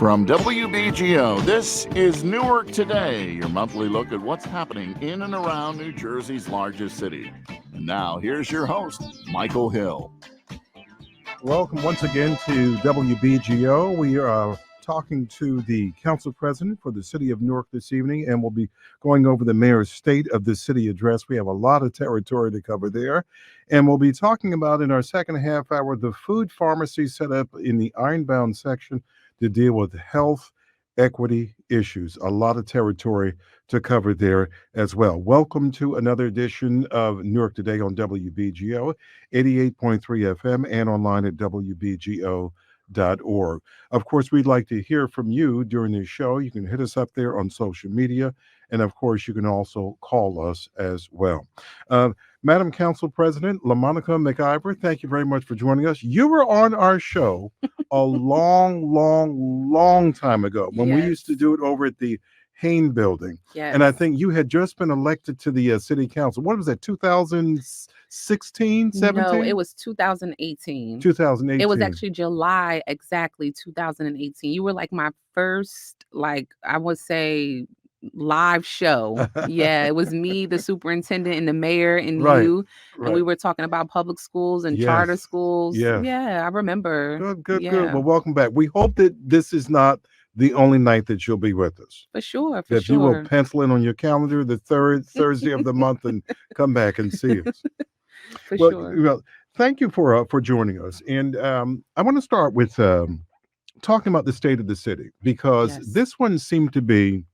From WBGO, this is Newark Today, your monthly look at what's happening in and around New Jersey's largest city. And now, here's your host, Michael Hill. Welcome once again to WBGO. We are talking to the council president for the city of Newark this evening, and we'll be going over the mayor's state of the city address. We have a lot of territory to cover there. And we'll be talking about in our second half hour the food pharmacy set up in the Ironbound section to deal with health equity issues. A lot of territory to cover there as well. Welcome to another edition of Newark Today on WBGO, 88.3 FM and online at WBGO.org. Of course, we'd like to hear from you during this show. You can hit us up there on social media. And of course, you can also call us as well. Madam Council President LaMonica McIver, thank you very much for joining us. You were on our show a long time ago when we used to do it over at the Hain building. Yes. And I think you had just been elected to the city council. What was that, 2016, 17? No, it was 2018. 2018. It was actually July, exactly 2018. You were like my first, I would say, live show. Yeah, it was me, the superintendent, and the mayor, and you. And we were talking about public schools and charter schools. Yeah, I remember. Good. Well, welcome back. We hope that this is not the only night that you'll be with us. For sure. That you will pencil in on your calendar the third Thursday of the month and come back and see us. Sure. Well, thank you for joining us. And I want to start with talking about the state of the city, because this one seemed to be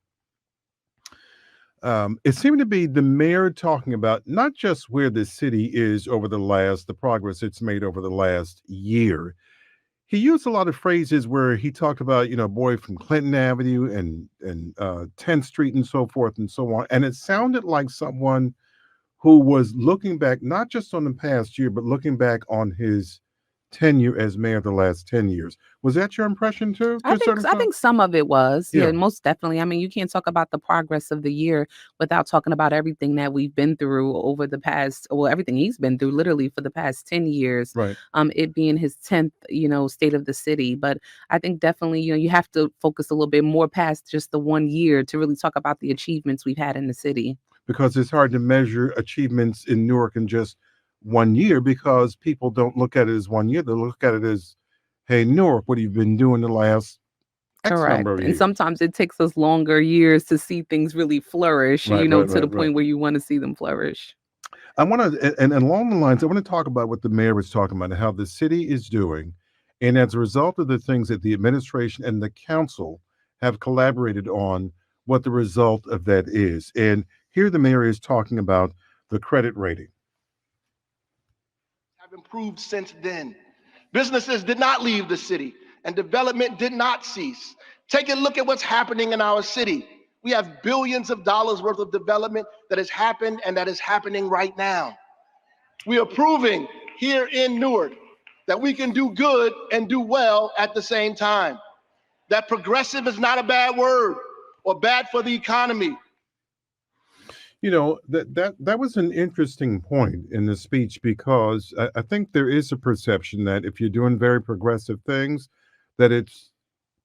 the mayor talking about not just where the city is over the progress it's made over the last year. He used a lot of phrases where he talked about, boy from Clinton Avenue and 10th Street and so forth and so on. And it sounded like someone who was looking back, not just on the past year, but looking back on his tenure as mayor the last 10 years. Was that your impression too? I think some of it was. Yeah, most definitely. I mean, you can't talk about the progress of the year without talking about everything that we've been through over the past, everything he's been through literally for the past 10 years. Right. It being his 10th, state of the city. But I think definitely, you have to focus a little bit more past just the 1 year to really talk about the achievements we've had in the city. Because it's hard to measure achievements in Newark in just 1 year, because people don't look at it as 1 year. They look at it as, hey, Newark, what have you been doing the last X number of years? And sometimes it takes us longer years to see things really flourish, to the point where you want to see them flourish. I want to, and along the lines, I want to talk about what the mayor was talking about and how the city is doing. And as a result of the things that the administration and the council have collaborated on, what the result of that is. And here the mayor is talking about the credit rating. Have improved since then. Businesses did not leave the city, and development did not cease. Take a look at what's happening in our city. We have billions of dollars worth of development that has happened and that is happening right now. We are proving here in Newark that we can do good and do well at the same time. That progressive is not a bad word or bad for the economy. That was an interesting point in the speech, because I think there is a perception that if you're doing very progressive things, that it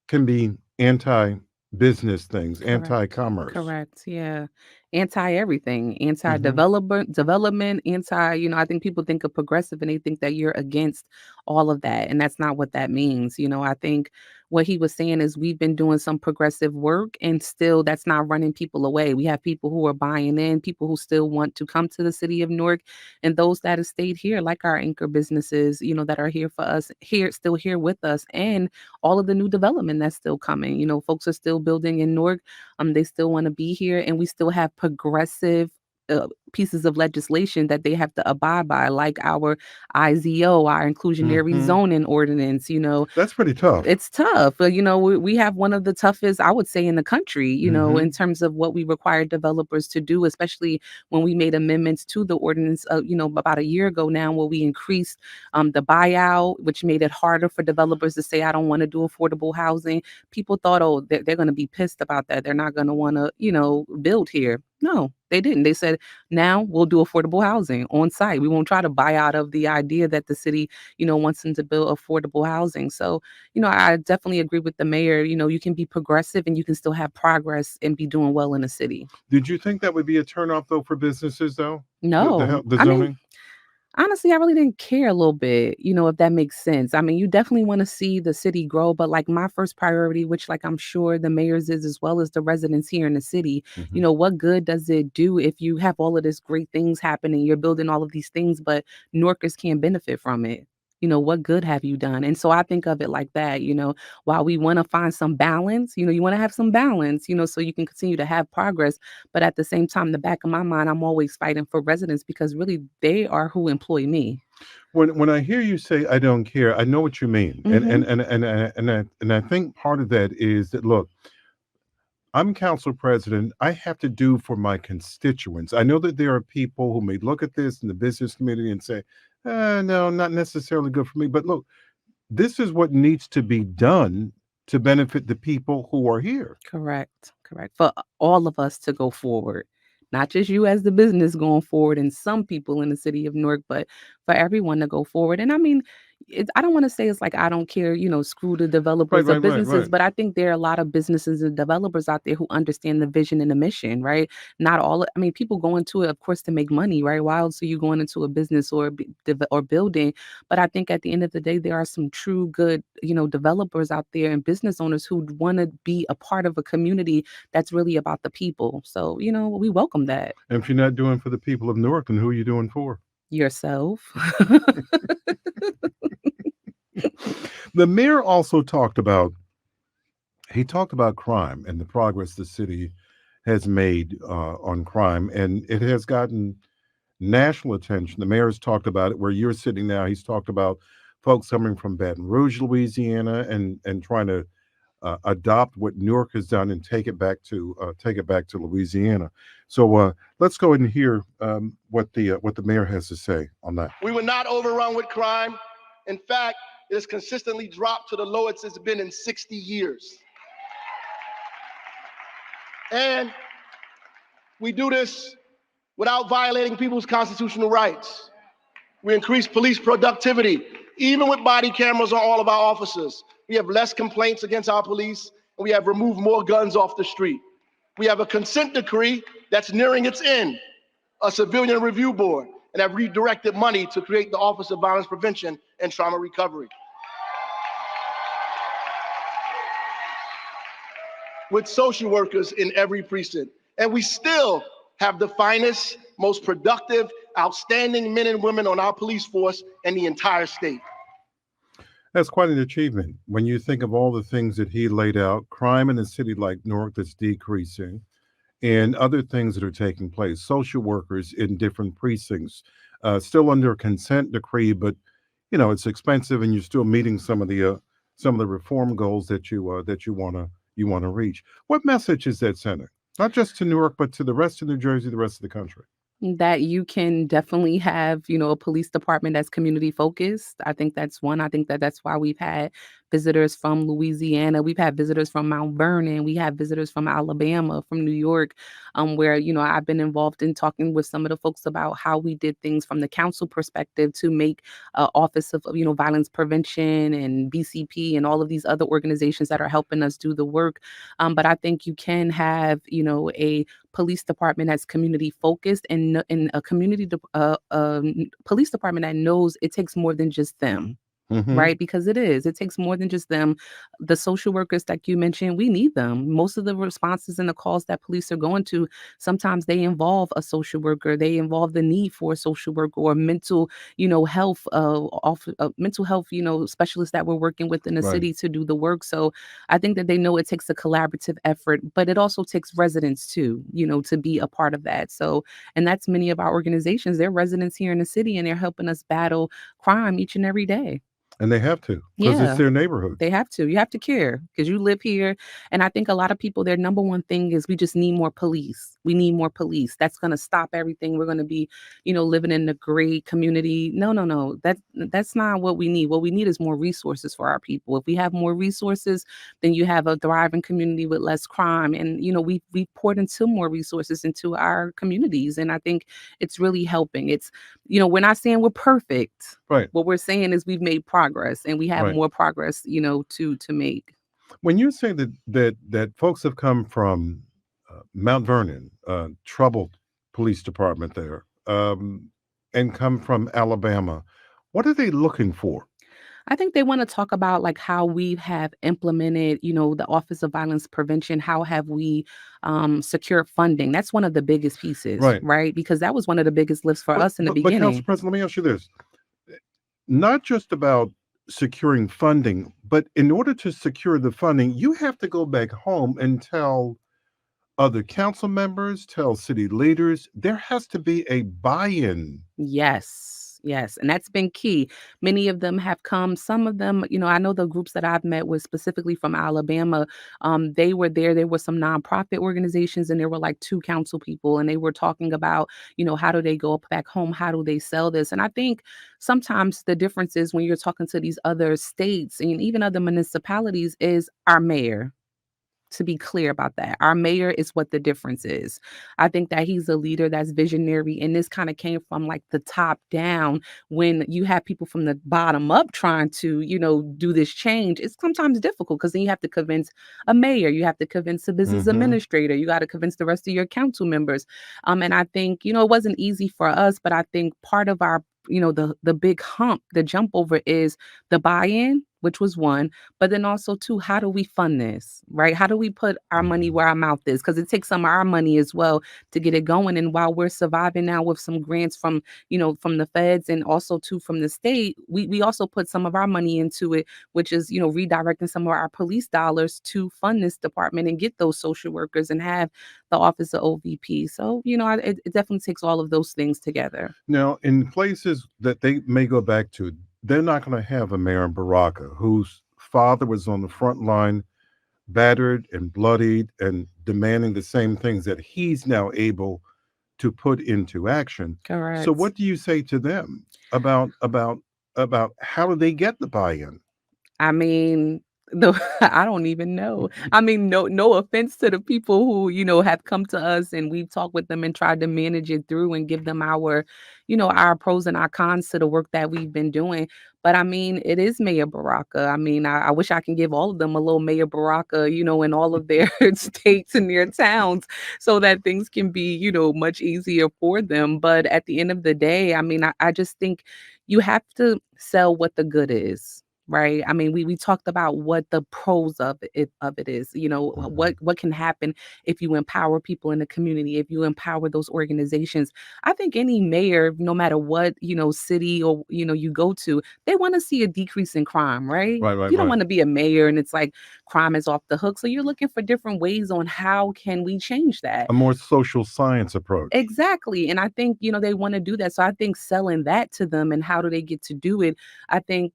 can be anti-business things, anti-commerce. Correct. Yeah. Anti-everything, anti-development, I think people think of progressive and they think that you're against all of that. And that's not what that means. I think what he was saying is we've been doing some progressive work, and still that's not running people away. We have people who are buying in, people who still want to come to the city of Newark, and those that have stayed here, like our anchor businesses, that are here for us, still here with us, and all of the new development that's still coming. Folks are still building in Newark. They still want to be here, and we still have progressive pieces of legislation that they have to abide by, like our IZO, our inclusionary zoning ordinance. That's pretty tough. It's tough. But, we have one of the toughest, I would say, in the country, in terms of what we require developers to do, especially when we made amendments to the ordinance, about a year ago now, where we increased the buyout, which made it harder for developers to say, I don't want to do affordable housing. People thought, they're going to be pissed about that. They're not going to want to, build here. No, they didn't. They said, now we'll do affordable housing on site. We won't try to buy out of the idea that the city, wants them to build affordable housing. So, I definitely agree with the mayor. You can be progressive and you can still have progress and be doing well in a city. Did you think that would be a turnoff though for businesses though? No, The I mean, zoning? honestly, I really didn't care a little bit, if that makes sense. I mean, you definitely want to see the city grow, but like my first priority, which like I'm sure the mayor's is as well as the residents here in the city, Mhm. what good does it do if you have all of this great things happening, you're building all of these things, but Norkers can't benefit from it? What good have you done? And so I think of it like that, while we want to find some balance, you want to have some balance, so you can continue to have progress. But at the same time, in the back of my mind, I'm always fighting for residents because really they are who employ me. When I hear you say I don't care, I know what you mean. Mhm. And I think part of that is that look, I'm council president. I have to do for my constituents. I know that there are people who may look at this in the business community and say, no, not necessarily good for me. But look, this is what needs to be done to benefit the people who are here. Correct, correct. For all of us to go forward, not just you as the business going forward and some people in the city of Newark, but for everyone to go forward. And I mean, I don't want to say it's like I don't care, screw the Right, developers or right, right, businesses, right. but I think there are a lot of businesses and developers out there who understand the vision and the mission, right? Not all, I mean, people go into it, of course, to make money, right? Why else are you going into a business or building? But I think at the end of the day, there are some true good, developers out there and business owners who want to be a part of a community that's really about the people. So, we welcome that. And if you're not doing for the people of Newark, then who are you doing for? Yourself. The mayor also talked about crime and the progress the city has made on crime, and it has gotten national attention. The mayor's talked about it where you're sitting now. He's talked about folks coming from Baton Rouge, Louisiana, and trying to adopt what Newark has done and take it back to Louisiana. So let's go ahead and hear what the mayor has to say on that. We were not overrun with crime. In fact, it has consistently dropped to the lowest it's been in 60 years. And we do this without violating people's constitutional rights. We increase police productivity, even with body cameras on all of our officers. We have less complaints against our police, and we have removed more guns off the street. We have a consent decree that's nearing its end, a civilian review board, and have redirected money to create the Office of Violence Prevention and Trauma Recovery. With social workers in every precinct. And we still have the finest, most productive, outstanding men and women on our police force in the entire state. That's quite an achievement when you think of all the things that he laid out. Crime in a city like Newark that's decreasing, and other things that are taking place. Social workers in different precincts, still under a consent decree, but it's expensive, and you're still meeting some of the reform goals that you want to reach. What message is that sending? Not just to Newark, but to the rest of New Jersey, the rest of the country. That you can definitely have, a police department that's community focused. I think that's one. I think that that's why we've had visitors from Louisiana. We've had visitors from Mount Vernon. We have visitors from Alabama, from New York, where, I've been involved in talking with some of the folks about how we did things from the council perspective to make Office of, Violence Prevention and BCP and all of these other organizations that are helping us do the work. But I think you can have, a police department that's community focused and a police department that knows it takes more than just them. Hmm. Right? Because it takes more than just them. The social workers, like you mentioned, we need them. Most of the responses and the calls that police are going to, sometimes they involve a social worker. They involve the need for a social worker or mental, health, mental health, specialists that we're working with in the Right. city to do the work. So I think that they know it takes a collaborative effort, but it also takes residents too, to be a part of that. So, and that's many of our organizations. They're residents here in the city and they're helping us battle crime each and every day. And they have to, because it's Yeah. their neighborhood. They have to. You have to care because you live here. And I think a lot of people, their number one thing is we just need more police. We need more police. That's going to stop everything. We're going to be, living in a great community. No, no, no. That's not what we need. What we need is more resources for our people. If we have more resources, then you have a thriving community with less crime. And, we poured into more resources into our communities. And I think it's really helping. It's, we're not saying we're perfect. Right. What we're saying is we've made progress and we have Right. more progress, to make. When you say that folks have come from Mount Vernon, troubled police department there, and come from Alabama, what are they looking for? I think they want to talk about like how we have implemented, the Office of Violence Prevention. How have we secured funding? That's one of the biggest pieces, right? Because that was one of the biggest lifts for us in the But Council beginning. President, let me ask you this. Not just about securing funding, but in order to secure the funding, you have to go back home and tell other council members, tell city leaders, there has to be a buy-in. Yes. Yes. And that's been key. Many of them have come. Some of them, I know the groups that I've met was specifically from Alabama. They were there. There were some nonprofit organizations and there were like 2 council people and they were talking about, how do they go back home? How do they sell this? And I think sometimes the difference is when you're talking to these other states and even other municipalities is our mayor. To be clear about that. Our mayor is what the difference is. I think that he's a leader that's visionary, and this kind of came from like the top down. When you have people from the bottom up trying to, do this change, it's sometimes difficult because then you have to convince a mayor, you have to convince a business administrator, you got to convince the rest of your council members. And I think, it wasn't easy for us, but I think part of our the big hump, the jump over is the buy-in, which was one, but then also two, how do we fund this, right? How do we put our money where our mouth is? Because it takes some of our money as well to get it going. And while we're surviving now with some grants from, from the feds and also too from the state, we also put some of our money into it, which is, redirecting some of our police dollars to fund this department and get those social workers and have the Office of OVP. So, it definitely takes all of those things together. Now, in places that they may go back to, they're not going to have a mayor in Baraka whose father was on the front line, battered and bloodied and demanding the same things that he's now able to put into action. Correct. So what do you say to them about how do they get the buy-in? I mean, I don't even know. I mean, no offense to the people who, have come to us and we've talked with them and tried to manage it through and give them our, our pros and our cons to the work that we've been doing. But I mean, it is Mayor Baraka. I mean, I wish I can give all of them a little Mayor Baraka, in all of their states and their towns so that things can be, much easier for them. But at the end of the day, I mean, I just think you have to sell what the good is. Right. I mean, we talked about what the pros of it is, what can happen if you empower people in the community, if you empower those organizations. I think any mayor, no matter what, city or, you go to, they want to see a decrease in crime, right? Right, You don't right. want to be a mayor and it's like crime is off the hook. So you're looking for different ways on how can we change that. A more social science approach. Exactly. And I think, they want to do that. So I think selling that to them and how do they get to do it, I think,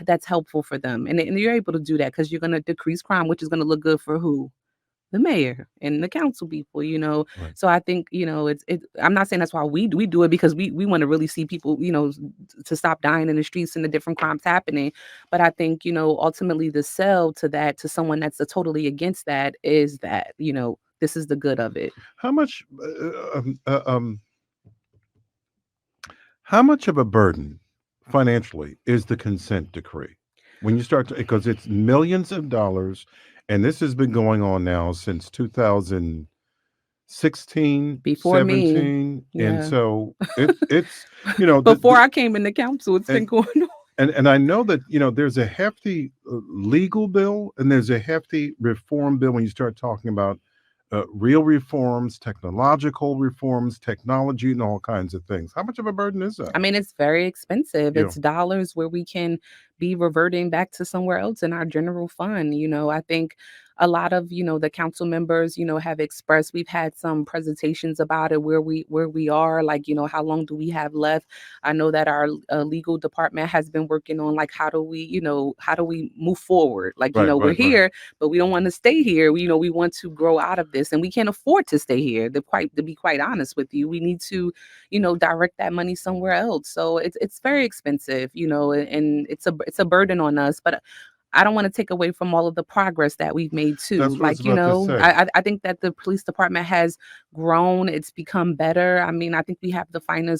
that's helpful for them. And you're able to do that because you're going to decrease crime, which is going to look good for who? The mayor and the council people, Right. So I think, I'm not saying that's why we do it because we want to really see people, to stop dying in the streets and the different crimes happening. But I think, ultimately the sell to that, to someone that's totally against that is that, this is the good of it. How much how much of a burden financially is the consent decree? When you start to, because it's millions of dollars, and this has been going on now since 2016, Before me. 17, Yeah. and so it's Before I came in the council, it's been going on. And I know that there's a hefty legal bill and there's a hefty reform bill when you start talking about real reforms, technological reforms, technology, and all kinds of things. How much of a burden is that? I mean, it's very expensive. Yeah. It's dollars where we can be reverting back to somewhere else in our general fund. I think a lot of, the council members, have expressed. We've had some presentations about it, where we are, like, how long do we have left. I know that our legal department has been working on, like, how do we move forward, like, Right, we're right, right. here, but we don't want to stay here. We want to grow out of this, and we can't afford to stay here. To be quite honest with you, we need to, direct that money somewhere else. So it's very expensive, and it's a burden on us. But I don't want to take away from all of the progress that we've made too. That's what I was Like, about to say. I think that the police department has grown. It's become better. I mean, I think we have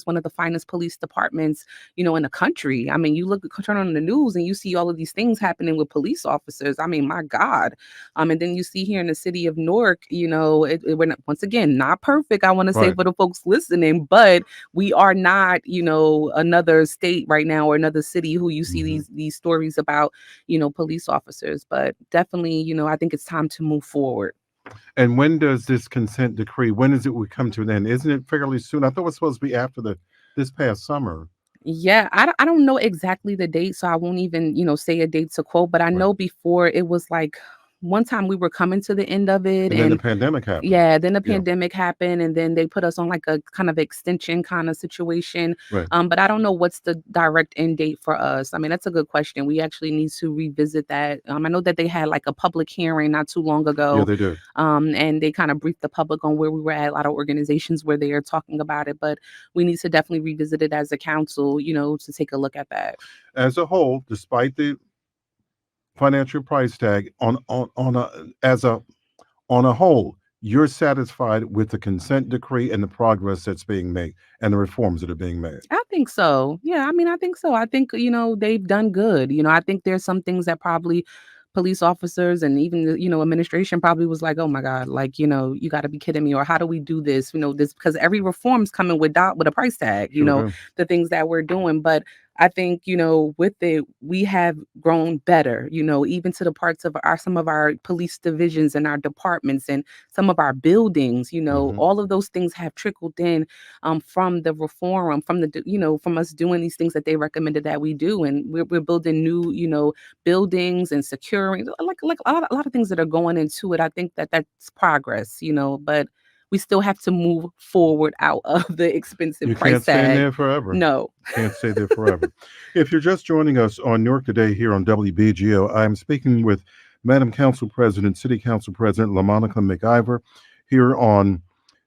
one of the finest police departments, in the country. I mean, turn on the news and you see all of these things happening with police officers. I mean, my God. And then you see here in the city of Newark, we're not, once again, not perfect. I want to say Right. for the folks listening, but we are not, another state right now or another city who you see these stories about, police officers. But definitely, I think it's time to move forward. And when does this consent decree, when is it would come to an end? Isn't it fairly soon? I thought it was supposed to be after this past summer. Yeah, I don't know exactly the date, so I won't even, say a date to quote, but I Right. know before it was like one time we were coming to the end of it, And then the and pandemic happened. yeah, then the Yeah. pandemic happened, and then they put us on like a kind of extension kind of situation. Right. But I don't know what's the direct end date for us. I mean, that's a good question. We actually need to revisit that. I know that they had like a public hearing not too long Yeah, ago, they did. and they kind of briefed the public on where we were at. A lot of organizations where they are talking about it, but we need to definitely revisit it as a council, to take a look at that. As a whole, despite the financial price tag on a whole, you're satisfied with the consent decree and the progress that's being made and the reforms that are being made. I think so. Yeah, I mean, I think so. I think, they've done good. I think there's some things that probably police officers and even the, administration probably was like, oh my God, like, you got to be kidding me. Or how do we do this? This because every reform's coming with a price tag, Sure do. the things that we're doing. But I think, with it, we have grown better, even to the parts of some of our police divisions and our departments and some of our buildings, Mhm. all of those things have trickled in from the reform, from us doing these things that they recommended that we do, and we're building new, buildings and securing, like a lot of things that are going into it. I think that that's progress, but we still have to move forward out of the expensive You price can't stay in tag. there forever. No. Can't stay there forever. If you're just joining us on Newark Today here on WBGO, I'm speaking with Madam Council President, City Council President LaMonica McIver here on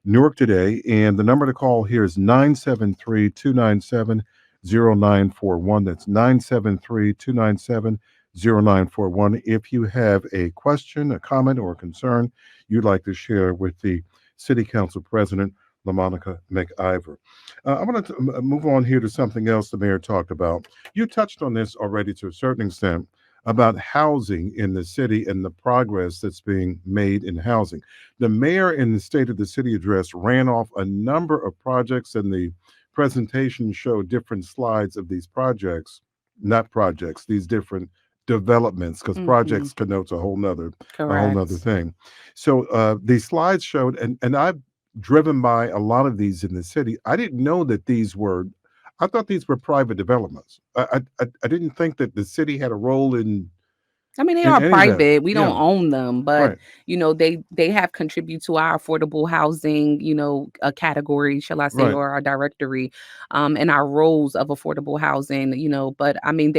Newark Today. And the number to call here is 973 297 0941. That's 973 297 0941. If you have a question, a comment, or a concern you'd like to share with the City Council President, LaMonica McIver. I want to move on here to something else the mayor talked about. You touched on this already to a certain extent about housing in the city and the progress that's being made in housing. The mayor in the State of the City address ran off a number of projects, and the presentation showed different slides of these projects, not projects, these different developments, because Hmm. projects connotes a whole nother Correct. thing. So these slides showed, and I've driven by a lot of these in the city. I didn't know that I thought these were private developments. I didn't think that the city had a role I mean, they in are any of that. private. We don't Yeah, own them, but right, they have contributed to our affordable housing, a category, shall I say, right, or our directory, and our roles of affordable housing, But I mean,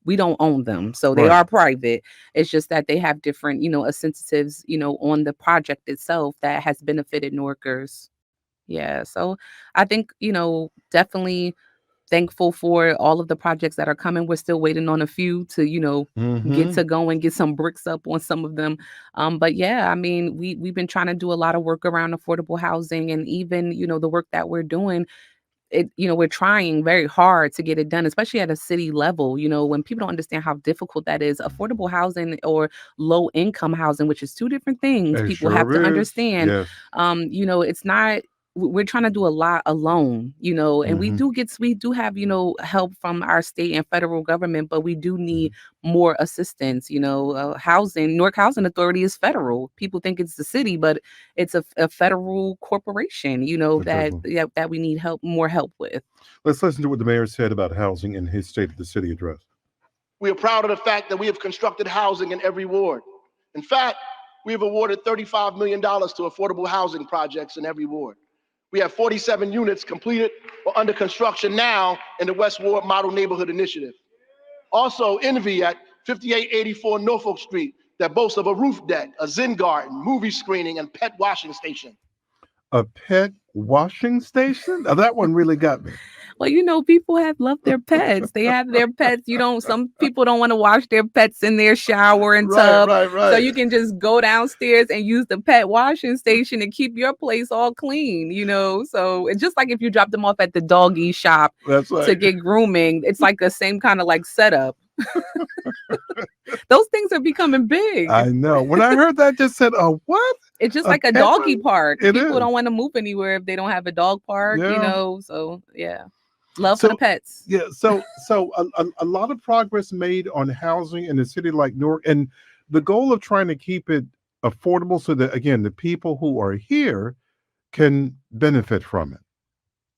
we don't own them, so they right. are private. It's just that they have different, incentives, on the project itself that has benefited Norkers. Yeah, so I think, definitely thankful for all of the projects that are coming. We're still waiting on a few to, get Mm-hmm. to go and get some bricks up on some of them. But yeah, I mean, we've been trying to do a lot of work around affordable housing, and even, the work that we're doing, we're trying very hard to get it done, especially at a city level. When people don't understand how difficult that is, affordable housing or low income housing, which is two different things, It people have to sure is. understand. Yes. It's not, we're trying to do a lot alone, and we Mm-hmm. do have, help from our state and federal government, but we do need more assistance. Housing, Newark Housing Authority is federal. People think it's the city, but it's a federal corporation, that Exactly. yeah, that we need more help with. Let's listen to what the mayor said about housing in his State of the City address. We are proud of the fact that we have constructed housing in every ward. In fact, we have awarded $35 million to affordable housing projects in every ward. We have 47 units completed or under construction now in the West Ward Model Neighborhood Initiative. Also, Envy at 5884 Norfolk Street that boasts of a roof deck, a Zen garden, movie screening, and pet washing station. A pet washing station? Now, that one really got me. Well, people love their pets. They have their pets. Some people don't want to wash their pets in their shower and tub. Right. So you can just go downstairs and use the pet washing station and keep your place all clean, So it's just like if you drop them off at the doggy shop to get grooming, it's like the same kind of like setup. Those things are becoming big. I know. When I heard that, just said, "Oh, what?" It's just like a doggy park. People is. don't want to move anywhere if they don't have a dog park, So yeah, love for the pets. Yeah. So a lot of progress made on housing in a city like Newark, and the goal of trying to keep it affordable so that, again, the people who are here can benefit from it.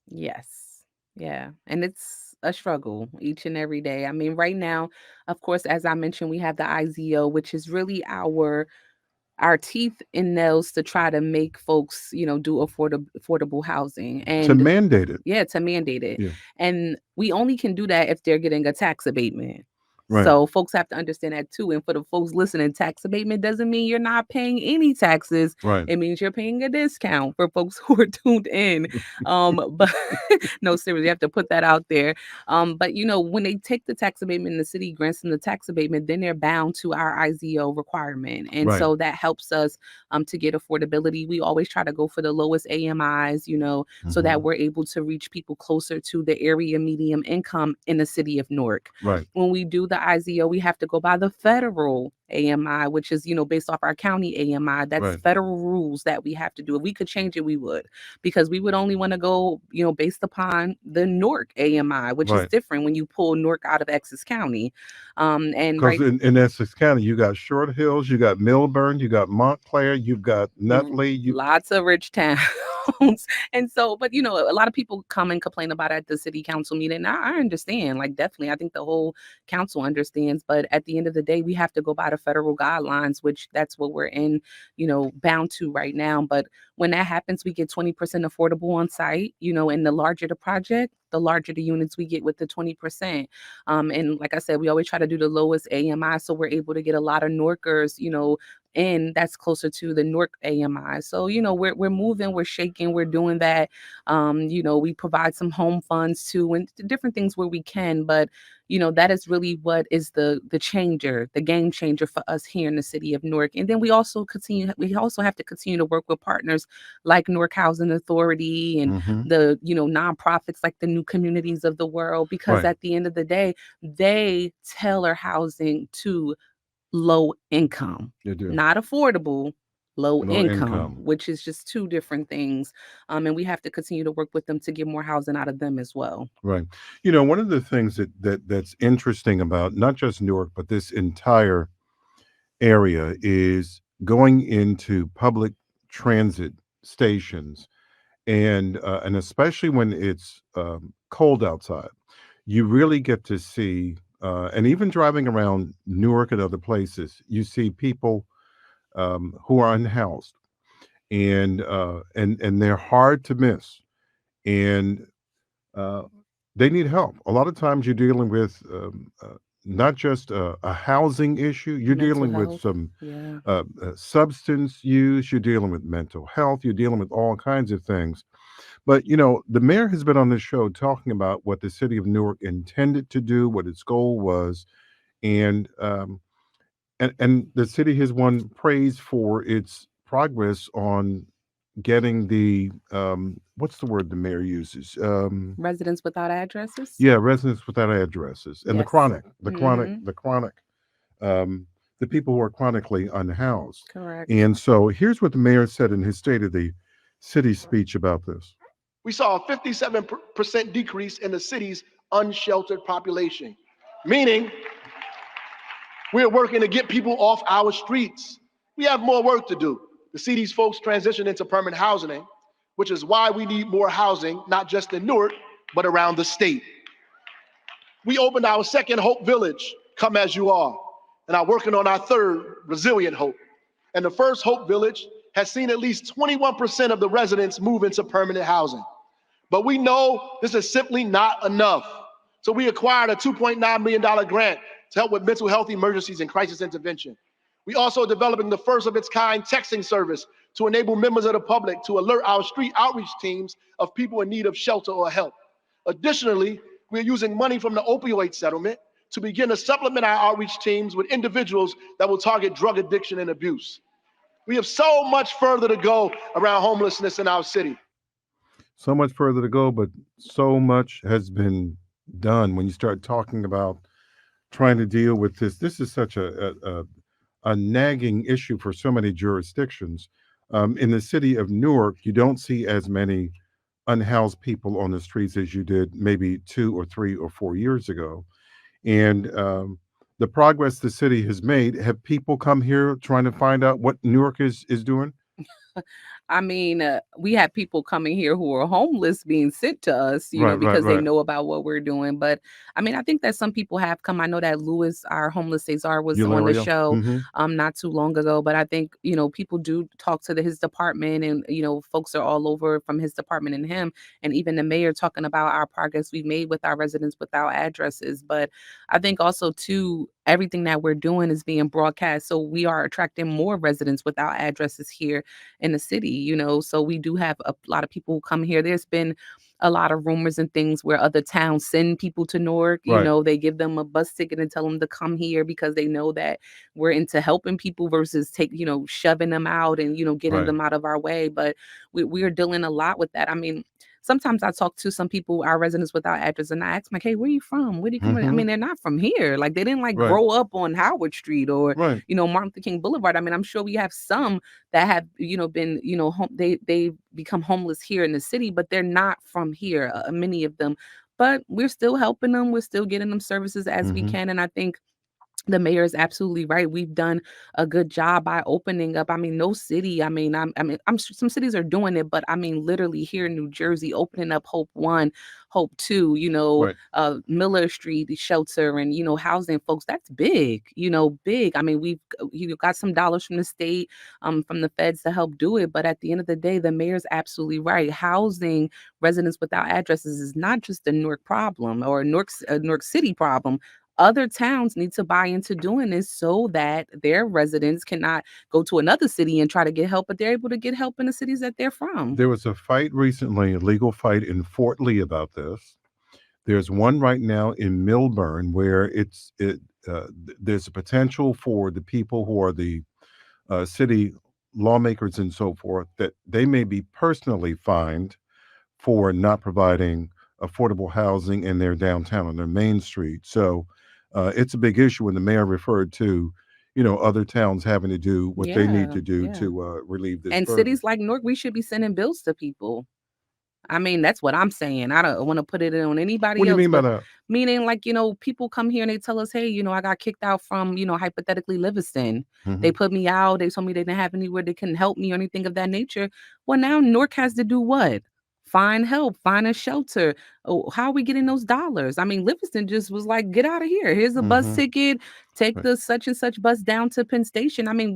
Yes. Yeah. And it's a struggle each and every day. I mean, right now, of course, as I mentioned, we have the IZO, which is really our teeth and nails to try to make folks, do affordable housing and to mandate it. Yeah, to mandate it. Yeah. And we only can do that if they're getting a tax abatement. Right. So folks have to understand that too. And for the folks listening, tax abatement doesn't mean you're not paying any taxes. Right. It means you're paying a discount for folks who are tuned in. But no, seriously, you have to put that out there. But when they take the tax abatement and the city grants them the tax abatement, then they're bound to our IZO requirement. And so that helps us to get affordability. We always try to go for the lowest AMIs, so that we're able to reach people closer to the area medium income in the city of Newark. Right. When we do the IZO, we have to go by the federal AMI, which is, based off our county AMI. That's federal rules that we have to do. If we could change it, we would, because we would only want to go, based upon the Newark AMI, which is different when you pull Newark out of Essex County. And because in Essex County, you got Short Hills, you got Milburn, you got Montclair, you've got Nutley, lots of rich towns. And so, but a lot of people come and complain about it at the city council meeting. I understand, like, definitely, I think the whole council understands, but at the end of the day, we have to go by the federal guidelines, which that's what we're in, bound to right now. But when that happens, we get 20% affordable on site, and the larger the project, the larger the units we get with the 20%. And like I said, we always try to do the lowest AMI, so we're able to get a lot of Norkers, and that's closer to the Newark AMI. So, we're moving, we're shaking, we're doing that. We provide some home funds too, and different things where we can, but that is really what is the changer, the game changer for us here in the city of Newark. And then we also have to continue to work with partners like Newark Housing Authority and the, nonprofits like the New Communities of the World, because at the end of the day, they tailor housing to low income, not affordable, low income, which is just two different things. And we have to continue to work with them to get more housing out of them as well. Right. One of the things that's interesting about not just Newark, but this entire area is going into public transit stations, and especially when it's cold outside, you really get to see. And even driving around Newark and other places, you see people who are unhoused, and they're hard to miss, and they need help. A lot of times, you're dealing with not just a housing issue. You're dealing with some substance use. You're dealing with mental health. You're dealing with all kinds of things. But, the mayor has been on this show talking about what the city of Newark intended to do, what its goal was, and the city has won praise for its progress on getting the what's the word the mayor uses? Residents without addresses. Yeah, residents without addresses, and the chronic, the people who are chronically unhoused. Correct. And so here's what the mayor said in his State of the City speech about this. We saw a 57% decrease in the city's unsheltered population, meaning we're working to get people off our streets. We have more work to do to see these folks transition into permanent housing, which is why we need more housing, not just in Newark, but around the state. We opened our second Hope Village, Come As You Are, and are working on our third, Resilient Hope. And the first Hope Village has seen at least 21% of the residents move into permanent housing. But we know this is simply not enough. So we acquired a $2.9 million grant to help with mental health emergencies and crisis intervention. We also are developing the first of its kind texting service to enable members of the public to alert our street outreach teams of people in need of shelter or help. Additionally, we're using money from the opioid settlement to begin to supplement our outreach teams with individuals that will target drug addiction and abuse. We have so much further to go around homelessness in our city. So much further to go, but so much has been done. When you start talking about trying to deal with this, this is such a nagging issue for so many jurisdictions. In the city of Newark, you don't see as many unhoused people on the streets as you did maybe 2 or 3 or 4 years ago. And the progress the city has made, have people come here trying to find out what Newark is doing? I mean, we have people coming here who are homeless being sent to us, Right, because they right. know about what we're doing. But I mean, I think that some people have come. I know that Lewis, our homeless Cesar, was on the Eulario? show Mhm. not too long ago. But I think, people do talk to his department, and folks are all over from his department and him, and even the mayor talking about our progress we've made with our residents without addresses. But I think also too, everything that we're doing is being broadcast, so we are attracting more residents without addresses here in the city. So we do have a lot of people who come here. There's been a lot of rumors and things where other towns send people to Newark. Right. They give them a bus ticket and tell them to come here because they know that we're into helping people versus shoving them out and getting Right. them out of our way. But we are dealing a lot with that. I mean, sometimes I talk to some people, our residents without address, and I ask them, like, hey, where are you from? Where do you come from? I Mhm. mean, they're not from here. Like, they didn't Right. grow up on Howard Street or Right. Martin Luther King Boulevard. I mean, I'm sure we have some that have been they become homeless here in the city, but they're not from here. Many of them, but we're still helping them. We're still getting them services as we Mhm. can, and I think the mayor is absolutely right. We've done a good job by opening up. I mean, no city. I'm sure some cities are doing it, but I mean, literally here in New Jersey, opening up Hope 1, Hope 2, Right. Miller Street, the shelter, and housing folks. That's big. Big. I mean, we've got some dollars from the state, from the feds to help do it. But at the end of the day, the mayor's absolutely right. Housing residents without addresses is not just a Newark problem or a Newark City problem. Other towns need to buy into doing this so that their residents cannot go to another city and try to get help, but they're able to get help in the cities that they're from. There was a fight recently, a legal fight in Fort Lee about this. There's one right now in Milburn where there's a potential for the people who are the city lawmakers and so forth that they may be personally fined for not providing affordable housing in their downtown on their main street. So it's a big issue when the mayor referred to, other towns having to do what they need Yeah, to do yeah. to relieve this And burden. cities like Newark, we should be sending bills to people. I mean, that's what I'm saying. I don't want to put it on What anybody do you else, mean by but that? meaning like, people come here and they tell us, hey, I got kicked out from, hypothetically Livingston. They Mhm. put me out. They told me they didn't have anywhere they can help me or anything of that nature. Well, now Newark has to do what? Find help, find a shelter. Oh, how are we getting those dollars? I mean, Livingston just was like, get out of here. Here's a bus Mhm. ticket. Take Right. the such and such bus down to Penn Station. I mean,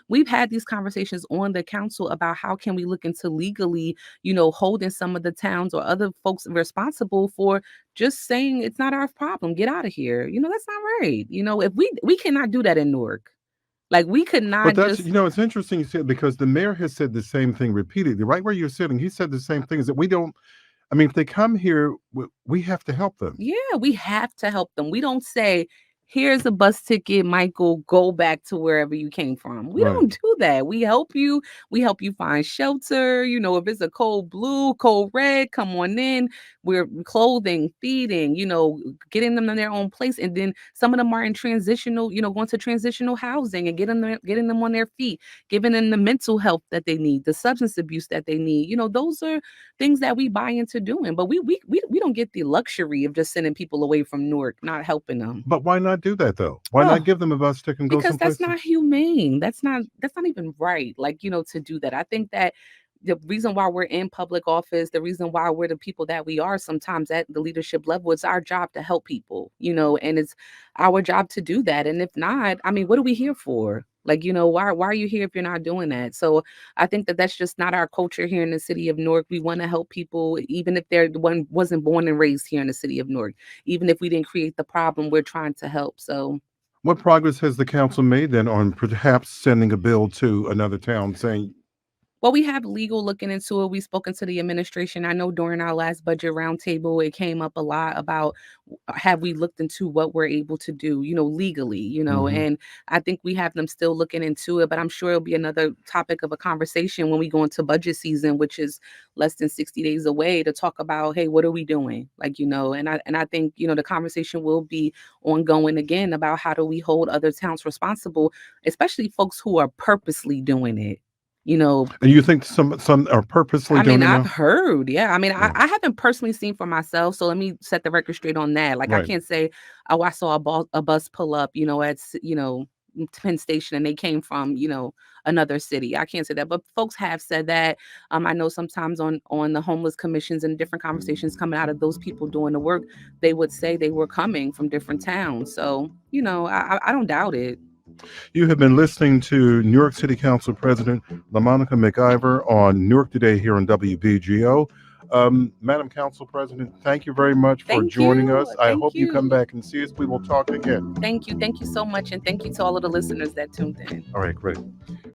we've had these conversations on the council about how can we look into legally, holding some of the towns or other folks responsible for just saying it's not our problem. Get out of here. That's not right. If we cannot do that in Newark. Like, we could But not that's, just it's interesting you said because the mayor has said the same thing repeatedly. Right where you're sitting, he said the same thing is that we don't, I mean, if they come here, we have to help them. Yeah, we have to help them. We don't say, here's a bus ticket, Michael, go back to wherever you came from. We Right. don't do that. We help you. We help you find shelter. If it's a cold blue, cold red, come on in. We're clothing, feeding, getting them in their own place. And then some of them are in transitional, going to transitional housing and getting them on their feet, giving them the mental health that they need, the substance abuse that they need. Those are things that we buy into doing, but we don't get the luxury of just sending people away from Newark, not helping them. But why not do that though? Why not Oh, give them a bus ticket and go because that's someplace? not humane. That's not even right. Like, to do that. I think that the reason why we're in public office, the reason why we're the people that we are sometimes at the leadership level, it's our job to help people, and it's our job to do that. And if not, I mean, what are we here for? Like, why are you here if you're not doing that? So I think that that's just not our culture here in the city of Newark. We want to help people, even if they're the one wasn't born and raised here in the city of Newark. Even if we didn't create the problem, we're trying to help. So What progress has the council made then on perhaps sending a bill to another town saying, well, we have legal looking into it. We've spoken to the administration. I know during our last budget roundtable, it came up a lot about have we looked into what we're able to do, legally, Mhm. and I think we have them still looking into it, but I'm sure it'll be another topic of a conversation when we go into budget season, which is less than 60 days away, to talk about, hey, what are we doing? Like, and I think, the conversation will be ongoing again about how do we hold other towns responsible, especially folks who are purposely doing it. You know, and you think some are purposely I doing mean, it I've now? heard, yeah. I mean, I, Yeah, I haven't personally seen for myself, so let me set the record straight on that. Like, I right. can't say, oh, I saw a bus pull up, Penn Station, and they came from, another city. I can't say that, but folks have said that. I know sometimes on the homeless commissions and different conversations coming out of those people doing the work, they would say they were coming from different towns. So, I don't doubt it. You have been listening to New York City Council President LaMonica McIver on Newark Today here on WBGO. Madam Council President, thank you very much for Thank joining you. us. I Thank hope you come you. back and see us. We will talk again. Thank you. Thank you so much. And thank you to all of the listeners that tuned in. All right, great.